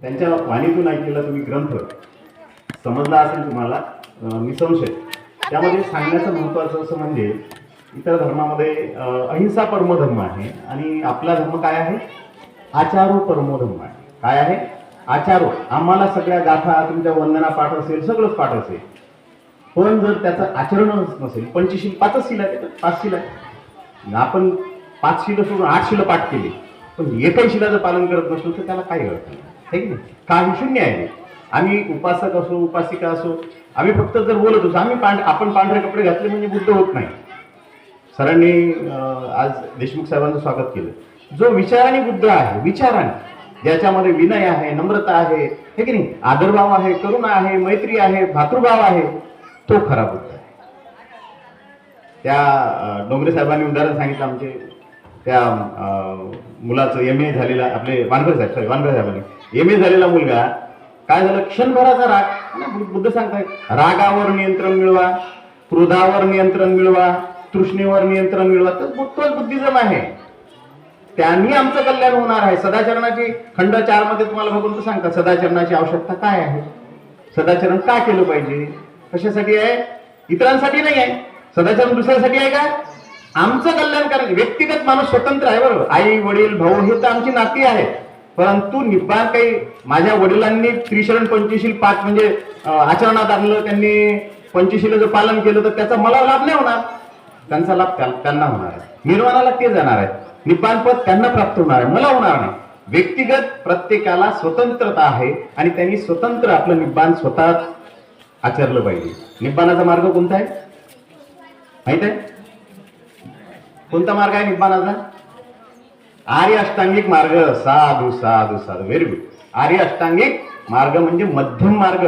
त्यांच्या वाणीतून ऐकलेला तुम्ही ग्रंथ समजला असेल तुम्हाला निसंशय. त्यामध्ये सांगण्याचं महत्त्वाचं असं म्हणजे इतर धर्मामध्ये अहिंसा परमो धर्म आहे आणि आपला धर्म काय आहे? आचारो परमो धर्म आहे. काय आहे? आचारो. आम्हाला सगळ्या गाथा तुमच्या वंदना पाठ असेल, सगळंच पाठ असेल, पण जर त्याचं आचरणच नसेल, पंचशील 5च शिला आहेत, 5 शिला आहेत. आपण 5 शिलं सोडून 8 शिलं पाठ केली, पण एकही शिलाचं पालन करत नसलो तर त्याला काही अर्थ नाही, है की नाही? काही शून्य आहे. आम्ही उपासक असो, उपासिका असो, आम्ही फक्त जर बोलत असो, आपण पांढरे कपडे घातले म्हणजे बुद्ध होत नाही. सरांनी आज देशमुख साहेबांचं स्वागत केलं. जो विचाराने बुद्ध आहे, विचाराने, ज्याच्यामध्ये विनय आहे, नम्रता आहे, हे की नाही, आदरभाव आहे, करुणा आहे, मैत्री आहे, भातृभाव आहे, तो खरा बुद्ध आहे. त्या डोंगरे साहेबांनी उदाहरण सांगितलं आमचे त्या मुलाचं MA झालेला, आपले वानखडे साहेबांनी MA झालेला मुलगा, काय झालं, क्षणभराचा राग. बुद्ध सांगतायत रागावर नियंत्रण मिळवा, क्रोधावर नियंत्रण मिळवा, तृष्णेवर नियंत्रण मिळवा. तर तोच बुद्धिझम आहे. त्यांनी आमचं कल्याण होणार आहे. सदाचरणाची खंड 4 मध्ये तुम्हाला भगवंत सांगतात सदाचरणाची आवश्यकता काय आहे, सदाचरण का केलं पाहिजे, कशासाठी आहे? इतरांसाठी नाही आहे. सदाचरण दुसऱ्यासाठी आहे का? आमचं कल्याण करायचं. व्यक्तिगत माणूस स्वतंत्र आहे, बरोबर. आई वडील भाऊ हे तर आमची नाती आहेत, परंतु निब्बाण काही माझ्या वडिलांनी त्रिशरण पंचशील पाठ म्हणजे आचरणात आणलं, त्यांनी पंचशीलाचं पालन केलं, तर त्याचा मला लाभ नाही होणार, त्यांचा लाभ त्यांना होणार आहे. निर्वाणाला ते जाणार आहे, निब्बाण पद त्यांना प्राप्त होणार आहे, मला होणार नाही. व्यक्तिगत प्रत्येकाला स्वतंत्रता आहे आणि त्यांनी स्वतंत्र आपलं निब्बाण स्वतः आचरलं पाहिजे. निब्बाणाचा मार्ग कोणता आहे माहित आहे? कोणता मार्ग आहे निब्बाणाचा? आर्य अष्टांगिक मार्ग. साधू साधू साधू, व्हेरी गुड. आर्य अष्टांगिक मार्ग म्हणजे मध्यम मार्ग.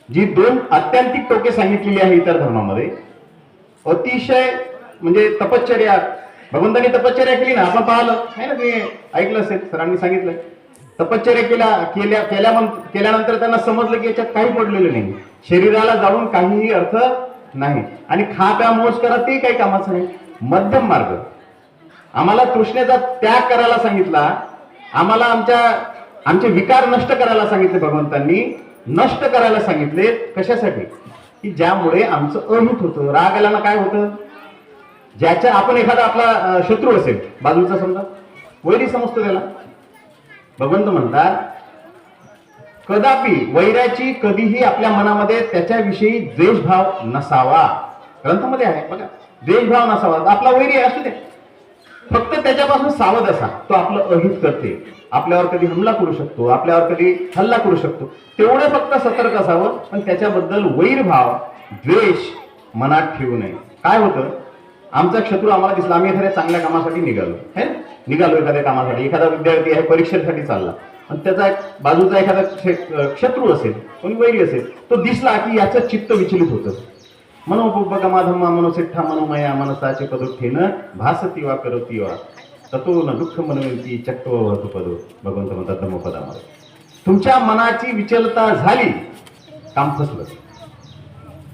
जी 2 अत्यांतिक टोके सांगितलेली आहे इतर धर्मामध्ये. अतिशय म्हणजे तपश्चर्या, भगवंतांनी तपश्चर्या केली ना, आपण पाहिलं आहे ना, ते ऐकलं असेल, सरांनी सांगितलं. तपश्चर्या केल्यानंतर त्यांना समजलं की याच्यात काही पडलेलं नाही, शरीराला जाऊन काहीही अर्थ नाही, आणि खा प्या मोज करा ते काही कामाचं नाही. मध्यम मार्ग. आम्हाला तृष्णेचा त्याग करायला सांगितला, आम्हाला आमचे विकार नष्ट करायला सांगितले भगवंतांनी, नष्ट करायला सांगितले. कशासाठी? की ज्यामुळे आमचं अहित होतं. राग आल्यानं काय होतं? ज्याच्या आपण एखादा आपला शत्रू असेल बाजूचा, समजा वैरी समजतो त्याला, भगवंत म्हणतात कदापि वैराची कधीही आपल्या मनामध्ये त्याच्याविषयी द्वेषभाव नसावा. ग्रंथामध्ये आहे बघा, द्वेषभाव नसावा. आपला वैरी असू दे, फक्त त्याच्यापासून सावध असा. तो आपलं अहित करते, आपल्यावर कधी हमला करू शकतो, आपल्यावर कधी हल्ला करू शकतो, तेवढे फक्त सतर्क असावं. पण त्याच्याबद्दल वैरभाव, द्वेष मनात ठेवू नये. काय होतं, आमचा शत्रू आम्हाला दिसला, आम्ही एखाद्या चांगल्या कामासाठी निघालो एखाद्या कामासाठी, एखादा विद्यार्थी आहे परीक्षेसाठी चालला, आणि त्याचा बाजूचा एखादा शत्रू असेल, कोणी वैरी असेल, तो दिसला की याचं चित्त विचलित होतं. मनोपुपगमाधम्मा मनोसिट्ठा मनोमया मनसाचे पदोठेन भासती वा करती वा ततो न दुःख मनवंती चक्व वहतु पदो. भगवंत म्हणतात धम्मपदामध्ये, तुमच्या मनाची विचलता झाली, काम फसलं.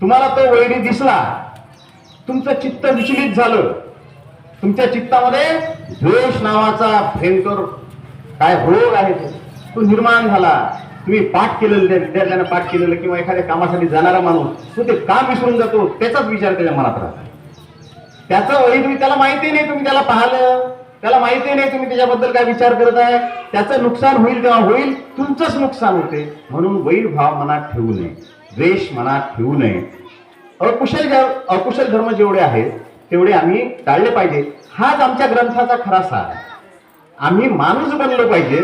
तुम्हाला तो वैरी दिसला, तुमचं चित्त विचलित झालं, तुमच्या चित्तामध्ये द्वेष नावाचा भयंकर काय रोग आहे तो निर्माण झाला. तुम्ही पाठ केलेलं, विद्यार्थ्यांना पाठ केलेलं किंवा एखाद्या कामासाठी जाणारा माणूस तो ते काम विसरून जातो, त्याचाच विचार त्याच्या मनात राहतो. त्याचं वैर त्याला माहिती नाही, तुम्ही त्याला पाहिलं, त्याला माहिती नाही तुम्ही त्याच्याबद्दल काय विचार करत आहे. त्याचं नुकसान होईल तेव्हा होईल, तुमचंच नुकसान होते. म्हणून वैरभाव मनात ठेवू नये, द्वेष मनात ठेवू नये. अकुशल धर्म जेवढे आहेत तेवढे आम्ही टाळले पाहिजे. हाच आमच्या ग्रंथाचा खरा सार आहे. आम्ही माणूस बनलो पाहिजे,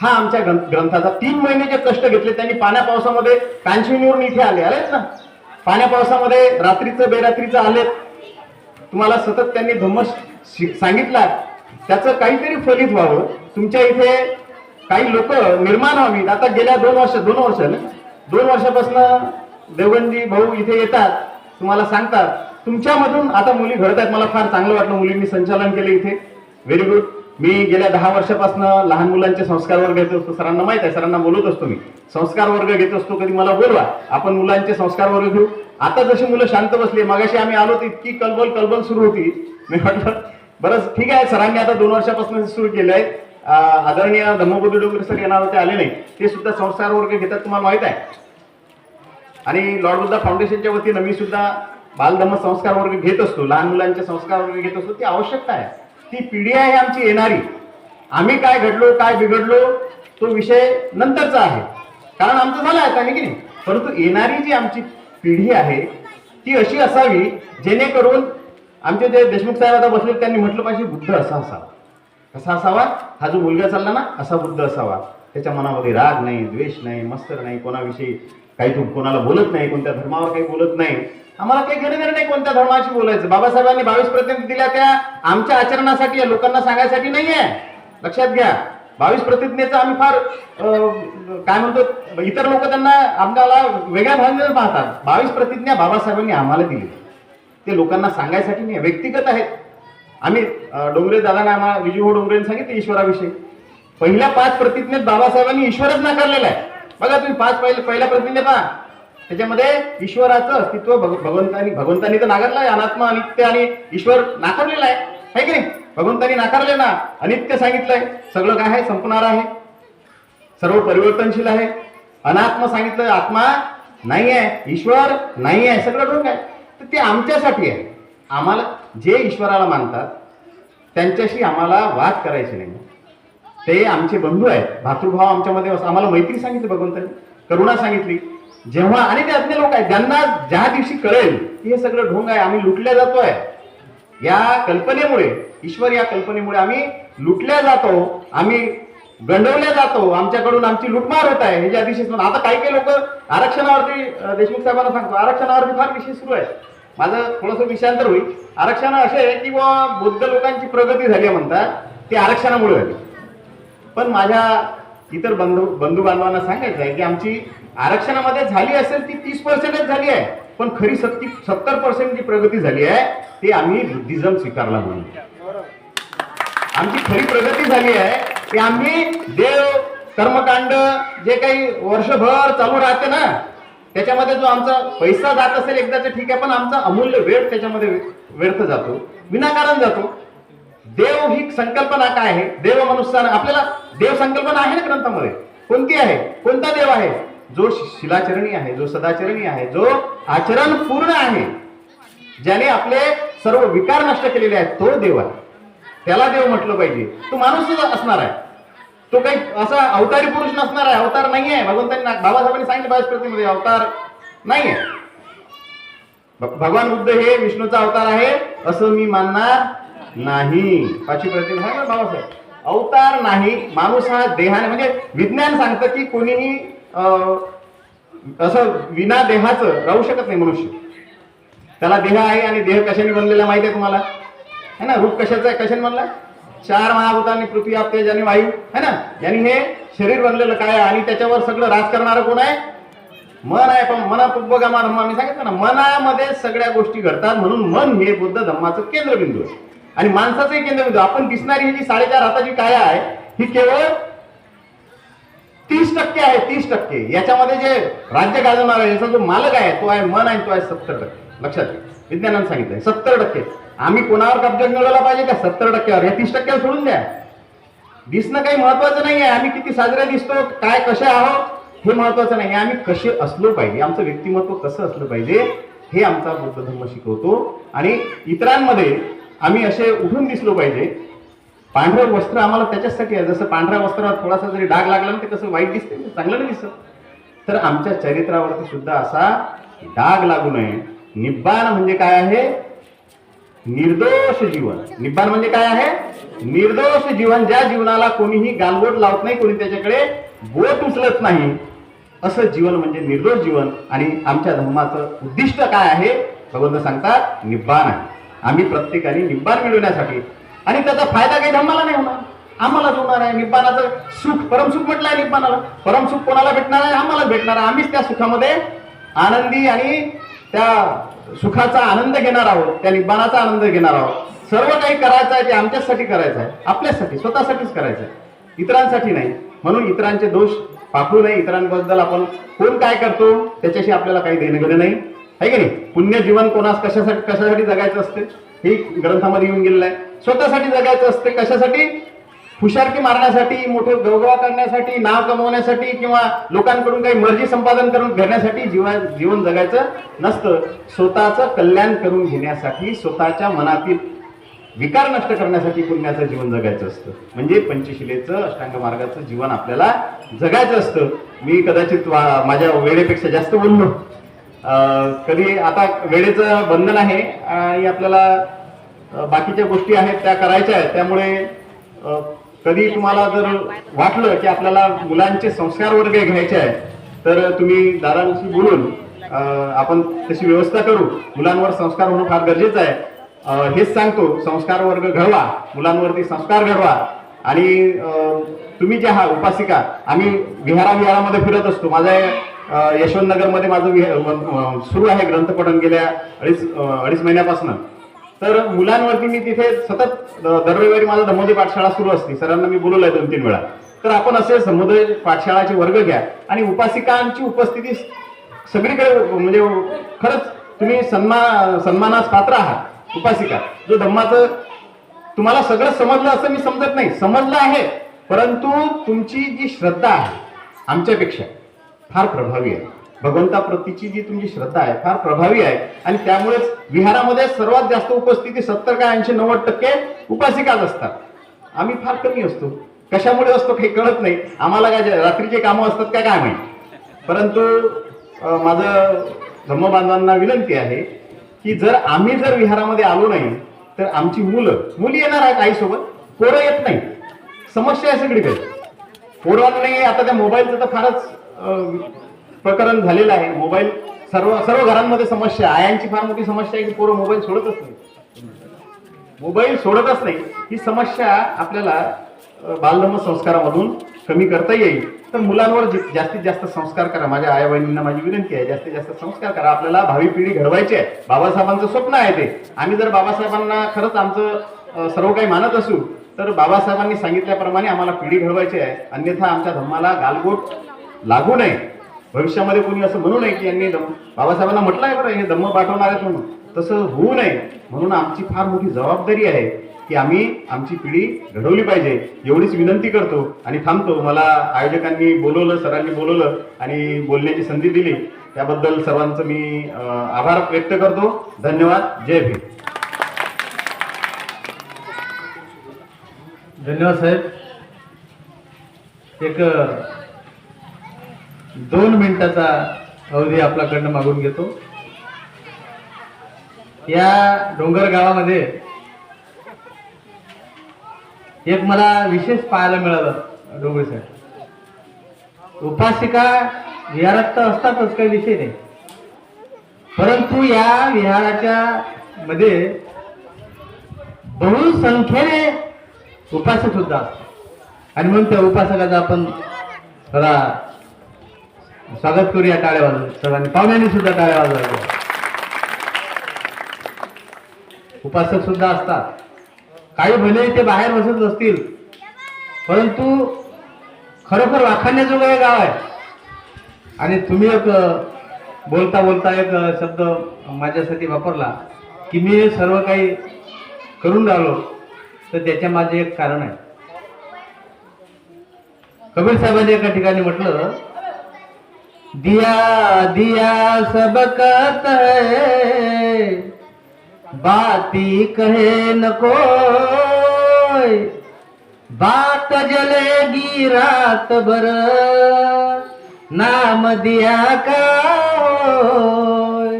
हा आमच्या ग्रंथाचा. 3 महिने जे कष्ट घेतले त्यांनी, पाण्या पावसामध्ये कांचीवरून इथे आलेत ना, पाण्या पावसामध्ये रात्रीचं बेरात्रीचं आलेत, तुम्हाला सतत त्यांनी धम्म सांगितला, त्याचं काहीतरी फलित व्हावं. तुमच्या इथे काही लोक निर्माण व्हावीत. आता गेल्या 2 वर्षापासून देवगणजी भाऊ इथे येतात, तुम्हाला सांगतात, तुमच्यामधून आता मुली घडत आहेत. मला फार चांगलं वाटलं, मुलींनी संचालन केलं इथे, व्हेरी गुड. मी गेल्या 10 वर्षापासून लहान मुलांचे संस्कार वर्ग घेत असतो. सरांना माहित आहे, सरांना बोलत असतो मी, संस्कार वर्ग घेत असतो. कधी मला बोलवा, आपण मुलांचे संस्कार वर्ग घेऊ. आता जशी मुलं शांत बसली, मगाशी आम्ही आलो तर इतकी कलबल सुरू होती. मी म्हटलं बरं ठीक आहे, सरांनी आता 2 वर्षापासून सुरू केलं आहे, आदरणीय धम्मबुद्ध डोंगरे सर येणार होते, आले नाही. ते सुद्धा संस्कार वर्ग घेतात, तुम्हाला माहित आहे. आणि लॉर्ड बुद्धा फाउंडेशनच्या वतीनं मी सुद्धा बालधम्म संस्कार वर्ग घेत असतो, लहान मुलांचे संस्कार वर्ग घेत असतो. ती आवश्यकता आहे. ती पिढी आहे आमची येणारी. आम्ही काय घडलो काय बिघडलो तो विषय नंतरचा आहे, कारण आमचं झालं आहे की नाही. परंतु येणारी जी आमची पिढी आहे ती अशी असावी जेणेकरून आमचे जे देशमुख साहेब आता बसले त्यांनी म्हटलं पाहिजे बुद्ध असा असावा. कसा असावा? हा जो मुलगा चालला ना असा बुद्ध असावा. त्याच्या मनामध्ये राग नाही, द्वेष नाही, मत्सर नाही, कोणाविषयी काही तो कोणाला बोलत नाही, कोणत्या धर्मावर काही बोलत नाही. आम्हाला काही घेणं देणं नाही कोणत्या धर्माशी बोलायचं. बाबासाहेबांनी 22 प्रतिज्ञा दिल्या त्या आमच्या आचरणासाठी, लोकांना सांगायसाठी नाही आहे. लक्षात घ्या. 22 प्रतिज्ञेचं आम्ही फार काय म्हणतो, इतर लोक त्यांना आम्हाला वेगळ्या भावनेने पाहतात. 22 प्रतिज्ञा बाबासाहेबांनी आम्हाला दिली, ते लोकांना सांगायसाठी नाही, व्यक्तिगत आहेत. आम्ही डोंगरे दादांना आम्हाला विजू डोंगरेंनी सांगितलं ईश्वराविषयी. पहिल्या 5 प्रतिज्ञेत बाबासाहेबांनी ईश्वरच नाकारलेला आहे. बघा तुम्ही पहिल्या प्रतिज्ञा पहा, त्याच्यामध्ये ईश्वराचं अस्तित्व भगवंतांनी तर नाकारलं आहे. अनात्मा, अनित्य आणि ईश्वर नाकारलेला आहे की नाही. भगवंतांनी नाकारले ना. अनित्य सांगितलंय, सगळं काय आहे संपणार आहे, सर्व परिवर्तनशील आहे. अनात्मा सांगितलं, आत्मा नाही आहे, ईश्वर नाही आहे, सगळं ढोंग आहे. तर ते आमच्यासाठी आहे. आम्हाला जे ईश्वराला मानतात त्यांच्याशी आम्हाला वाद करायचे नाही. ते आमचे बंधू आहेत, भातृभाव आमच्यामध्ये. आम्हाला मैत्री सांगितली भगवंतांनी, करुणा सांगितली. जेव्हा आणि ते अज्ञ लोक आहेत ज्यांना ज्या दिवशी कळेल की हे सगळं ढोंग आहे, आम्ही लुटल्या जातोय या कल्पनेमुळे, ईश्वर या कल्पनेमुळे आम्ही लुटल्या जातो, आम्ही गंडवल्या जातो, आमच्याकडून आमची लुटमार होत आहे, हे ज्या दिवशी. आता काही लोक आरक्षणावरती, देशमुख साहेबांना सांगतो, आरक्षणावरती फार विषय सुरू आहे. माझं थोडंसं विषयांतर होईल. आरक्षण असे आहे की बुद्ध लोकांची प्रगती झाली म्हणतात, ती आरक्षणामुळे झाली. पण माझ्या इतर बंधू बांधवांना सांगायचं आहे की आमची आरक्षणामध्ये झाली असेल ती 30% झाली आहे, पण खरी 70% जी प्रगती झाली आहे ती आम्ही बुद्धिझम स्वीकारला म्हणून. आमची खरी प्रगती झाली आहे की आम्ही देव कर्मकांड जे काही वर्षभर चालू राहते ना, त्याच्यामध्ये जो आमचा पैसा जात असेल एकदाच ठीक आहे, पण आमचा अमूल्य वेळ त्याच्यामध्ये व्यर्थ जातो, विनाकारण जातो. देव ही संकल्पना काय आहे? देव मनुष्यानं, आपल्याला देव संकल्पना आहे ना ग्रंथामध्ये. कोणती आहे? कोणता देव आहे? जो शिलाचरणी आहे, जो सदाचरणी आहे, जो आचरण पूर्ण आहे, ज्याने आपले सर्व विकार नष्ट केलेले आहेत, तो देव आहे. त्याला देव म्हटलं पाहिजे. तो माणूसच असणार आहे, तो काही असा अवतारी पुरुष नसणार आहे. अवतार नाही आहे. भगवंतांनी बाबासाहेबांनी सांगितलं 22 प्रतिज्ञेमध्ये अवतार नाही आहे. भगवान बुद्ध हे विष्णूचा अवतार आहे असं मी मानणार नाही. 5वी प्रतिज्ञा सांगितलं बाबासाहेब, अवतार नाही. माणूस हा देहाने, म्हणजे विज्ञान सांगतं की कोणीही असं विना देहाचं राहू शकत नाही मनुष्य. त्याला देह आहे, आणि देह कशाने बनलेला माहिती आहे तुम्हाला, है ना. रूप कशाचं आहे, कशाने बनला? 4 महाभूतांनी, पृथ्वी, आप, तेज आणि वायू, है ना. यांनी हे शरीर बनलेलं काय आहे, आणि त्याच्यावर सगळं राज करणारं कोण आहे? मन आहे. पण मना पुब्बगामा धम्मा, मी सांगितलं ना, मनामध्ये सगळ्या गोष्टी घडतात. म्हणून मन हे बुद्ध धम्माचं केंद्रबिंदू आहे, आणि माणसाचंही केंद्रबिंदू. आपण दिसणारी ही जी 4.5 हाताची काया आहे ही केवळ 30% आहे. 30%. याच्यामध्ये जे राज्य गाजवणार आहे, याचा जो मालक आहे तो आहे मन, आहे तो आहे 70%. लक्षात घ्या, विज्ञानाने सांगितलंय 70%. आम्ही कोणावर कब्जा मिळवला पाहिजे का? 70%वर. हे 30% सोडून द्या. दिसणं काही महत्वाचं नाही आहे. आम्ही किती साजरे दिसतो, काय कसे आहोत हे महत्वाचं नाही. आम्ही कसे असलो पाहिजे, आमचं व्यक्तिमत्व कसं असलं पाहिजे हे आमचा बुद्ध धर्म शिकवतो. आणि इतरांमध्ये आम्ही असे उठून दिसलो पाहिजे. पांढरं वस्त्र आम्हाला त्याच्यासाठी आहे. जसं पांढऱ्या वस्त्रावर थोडासा जरी डाग लागला ना, ते कसं वाईट दिसते, चांगलं नाही दिसत. तर आमच्या चरित्रावरती सुद्धा असा डाग लागू नये. निब्बाण म्हणजे काय आहे? निर्दोष जीवन. निब्बाण म्हणजे काय आहे? निर्दोष जीवन. ज्या जीवनाला कोणीही गालबोट लावत नाही, कोणी त्याच्याकडे बोट उचलत नाही, असं जीवन म्हणजे निर्दोष जीवन. आणि आमच्या धर्माचं उद्दिष्ट काय आहे? भगवंत सांगतात निब्बाण आहे. आम्ही प्रत्येकाने निब्बाण मिळवण्यासाठी, आणि त्याचा फायदा काही धर्माला नाही होणार, आम्हालाच होणार आहे. निब्बाणाचं सुख, परमसुख म्हटलं आहे निब्बाणाला. परमसुख कोणाला भेटणार आहे? आम्हालाच भेटणार आहे. आम्हीच त्या सुखामध्ये आनंदी आणि त्या सुखाचा आनंद घेणार आहोत, त्या निब्बाणाचा आनंद घेणार आहोत. सर्व काही करायचं आहे ते आमच्यासाठी करायचं आहे, आपल्यासाठी, स्वतःसाठीच करायचं आहे, इतरांसाठी नाही. म्हणून इतरांचे दोष पाकळू नये. इतरांबद्दल आपण कोण काय करतो त्याच्याशी आपल्याला काही देणं घेणं नाही, आहे की नाही. पुण्य जीवन कोणास कशासाठी जगायचं असते हे ग्रंथामध्ये येऊन गेलेलं आहे. स्वतःसाठी जगायचं असते. कशासाठी? फुशारकी मारण्यासाठी, मोठे गवगवा करण्यासाठी, नाव कमवण्यासाठी किंवा लोकांकडून काही मर्जी संपादन करून घेण्यासाठी जीवन जगायचं नसतं. स्वतःचं कल्याण करून घेण्यासाठी, स्वतःच्या मनातील विकार नष्ट करण्यासाठी पुण्याचं जीवन जगायचं असतं. म्हणजे पंचशिलेचं, अष्टांग मार्गाचं जीवन आपल्याला जगायचं असतं. मी कदाचित माझ्या वेळेपेक्षा जास्त बोललो. कधी आता वेळेचं बंधन आहे आणि आपल्याला बाकीच्या गोष्टी आहेत त्या करायच्या आहेत. त्यामुळे कधी तुम्हाला जर वाटलं की आपल्याला मुलांचे संस्कार वर्ग घ्यायचे आहे तर तुम्ही दादांशी बोलून आपण तशी व्यवस्था करू. मुलांवर संस्कार होणं फार गरजेचं आहे. हेच सांगतो, संस्कार वर्ग घडवा, मुलांवरती संस्कार घडवा. आणि तुम्ही जे हा उपासिका, आम्ही विहारामध्ये फिरत असतो. माझ्या यशवंतनगरमध्ये माझं सुरू आहे ग्रंथपठण गेल्या अडीच महिन्यापासून. तर मुलांवरती मी तिथे सतत दर रविवारी माझा धम्मोदय पाठशाळा सुरू असते. सरांना मी बोलवलंय 2-3 वेळा. तर आपण असे समोदय पाठशाळाचे वर्ग घ्या आणि उपासिकांची उपस्थिती सगळीकडे, म्हणजे खरंच तुम्ही सन्मानास पात्र आहात. उपासिका जो धम्माचं तुम्हाला सगळं समजलं असं मी समजत नाही, समजलं आहे, परंतु तुमची जी श्रद्धा आहे आमच्यापेक्षा फार प्रभावी आहे. भगवंताप्रतीची जी तुमची श्रद्धा आहे फार प्रभावी आहे. आणि त्यामुळेच विहारामध्ये सर्वात जास्त उपस्थिती 70 का 80-90% उपासिकाच असतात. आम्ही फार कमी असतो. कशामुळे असतो काही कळत नाही आम्हाला. काय रात्रीचे कामं असतात काय माहिती. परंतु माझं धम्मबांधवांना विनंती आहे की जर आम्ही विहारामध्ये आलो नाही तर आमची मुली येणार आहेत आईसोबत, पोरं येत नाही. समस्या आहे सगळीकडे. पोरांनी आता त्या मोबाईलचं तर फारच प्रकरण झालेलं आहे. मोबाईल सर्व घरांमध्ये समस्या. आयांची फार मोठी समस्या आहे की पोरं मोबाईल सोडतच नाही. ही समस्या आपल्याला बालधर्म संस्कारामधून कमी करता येईल. तर मुलांवर जास्तीत जास्त संस्कार करा. माझ्या आई बहिणींना माझी विनंती आहे, जास्तीत जास्त संस्कार करा. आपल्याला भावी पिढी घडवायची आहे. बाबासाहेबांचं स्वप्न आहे ते. आम्ही जर बाबासाहेबांना खरंच आमचं सर्व काही मानत असू तर बाबासाहेबांनी सांगितल्याप्रमाणे आम्हाला पिढी घडवायची आहे. अन्यथा आमच्या धर्माला गालबोट लागू नये. भविष्यामध्ये कोणी असं म्हणू नये की यांनी बाबासाहेबांना म्हटलं आहे बरं हे धम्म पाठवणार आहेत म्हणून, तसं होऊ नये. म्हणून आमची फार मोठी जबाबदारी आहे की आम्ही आमची पिढी घडवली पाहिजे. एवढीच विनंती करतो आणि थांबतो. मला आयोजकांनी बोलवलं, सरांनी बोलवलं आणि बोलण्याची संधी दिली त्याबद्दल सर्वांचं मी आभार व्यक्त करतो. धन्यवाद. जय भीम. धन्यवाद साहेब. एक 2 मिनिटाचा अवधी आपल्याकडनं मागून घेतो. या डोंगर गावामध्ये एक मला विशेष पाहायला मिळालं. डोंगरे साहेब, उपासिका विहारात तर असतातच, काही विषय नाही, परंतु या विहाराच्या मध्ये बहुसंख्येने उपासक सुद्धा असतात. आणि म्हणून त्या उपासकाचा आपण जरा स्वागत करूया टाळ्या वाजवून. सर्वांनी, पाहुण्यांनी सुद्धा टाळ्या वाजवायच्या. उपासक सुद्धा असतात. काही भले ते बाहेर बसत असतील, परंतु खरोखर वाखाणण्याजोगं हे गाव आहे. आणि तुम्ही एक बोलता बोलता एक शब्द माझ्यासाठी वापरला की मी सर्व काही करून राहिलो, तर त्याच्या माझे एक कारण आहे. कबीर साहेबांनी एका ठिकाणी म्हटलं, दिया दिया सब कहते बाती कहे न कोई, बात जलेगी रात भर नाम दिया का होय.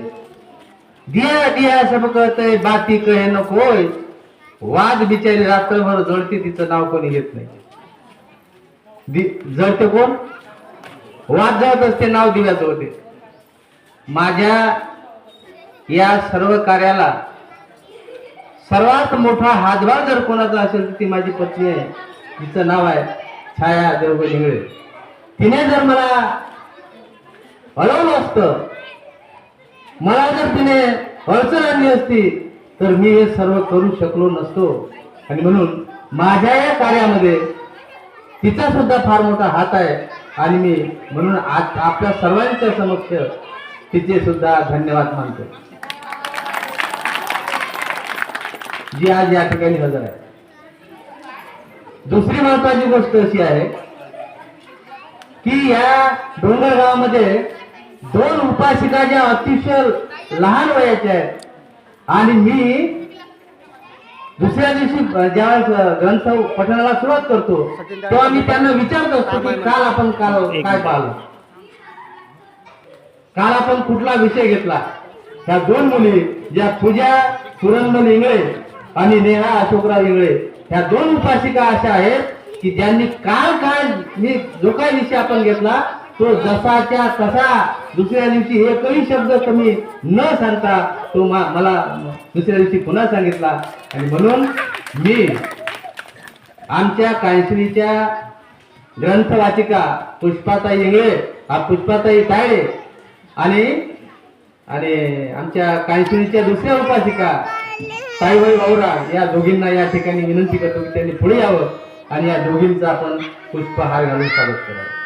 दिया दिया सब कहते बाती कहे न कोई, वाद बिचारी रात्रभर जळते, तिचं नाव कोणी घेत नाही. जळते कोण? वाद जळत असते, नाव दिव्याचं होते. माझ्या या सर्व कार्याला सर्वात मोठा हातभार जर कोणाचा असेल तर ती माझी पत्नी आहे. तिचं नाव आहे छाया देवगण इंगळे. तिने जर मला हलवलं असतं, मला जर तिने अडचण आणली असती, तर मी हे सर्व करू शकलो नसतो. आणि म्हणून माझ्या या कार्यामध्ये तिचा सुद्धा फार मोठा हात आहे. आणि मी म्हणून आज आपल्या सर्वांच्या समक्ष तिचे सुद्धा धन्यवाद मानतो, जी आज या ठिकाणी हजर आहे. दुसरी महत्वाची गोष्ट अशी आहे की या डोंगर गावामध्ये 2 उपासिका ज्या अतिशय लहान वयाच्या आहेत आणि मी दुसऱ्या दिवशी ज्यावेळेस ग्रंथ पठणाला सुरुवात करतो तेव्हा मी त्यांना विचारत असतो की काल आपण काय पाहिलं, काल आपण कुठला विषय घेतला. ह्या 2 मुली ज्या पूजा सुरंगमल इंगळे आणि नेहा अशोकराव इंगळे ह्या 2 उपासिका अशा आहेत की ज्यांनी काल मी जो काही विषय आपण घेतला तो जसाच्या तसा दुसऱ्या दिवशी एकही शब्द कमी न सांगता तो मला दुसऱ्या दिवशी पुन्हा सांगितला. आणि म्हणून मी आमच्या कांचनीच्या ग्रंथवाचिका पुष्पाताई इंगळे, पुष्पाताई तायडे आणि आमच्या कांचनीच्या दुसऱ्या उपासिका ताईबाई वावरा या दोघींना या ठिकाणी विनंती करतो की त्यांनी पुढे यावं आणि या दोघींचा आपण पुष्पहार घालून स्वागत करावं.